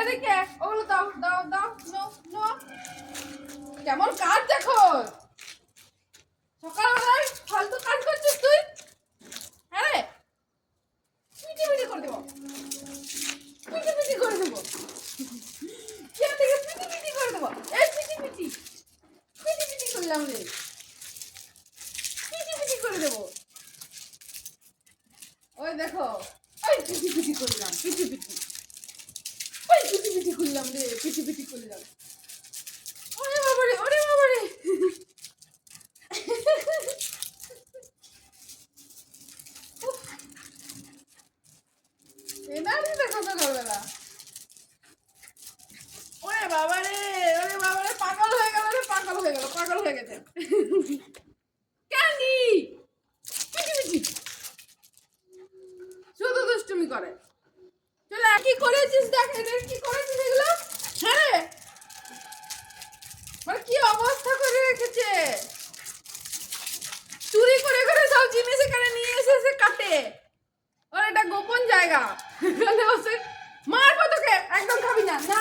এদিকে ওগুলো দাও দাও দাও নো নো কেমন কাজ দেখো সকালবেলায় ফালতু কাজ করছিস তুই হ্যাঁ রে পিটি পিটি করে দেবো পিটি পিটি করে দেবো কেন থেকে পিটি পিটি করে দেবো এই পিটি পিটি পিটি পিটি করলাম রে পিটি পিটি করে দেবো ওই দেখো ওই পিটি পিটি করলাম পিটি পিটি ওই পিটি পিটি করলাম রে পিটি পিটি করলাম ওরে বাবারে ওরে বাবারে এনারই দেখো সকালবেলা ওরে বাবারে পাগল হয়ে গেল রে পাগল হয়ে গেছে ক্যান্ডি পিটি পিটি শুধু দুষ্টুমি করে চলে কি করেছিস দেখ এদের কি করেছিস এগুলো হ্যাঁ রে মানে কি অবস্থা করে রেখেছে চুরি করে করে সব জিনিস এখানে নিয়ে এসে কাটে ওর এটা গোপন জায়গা মারবো তোকে একদম খাবি না না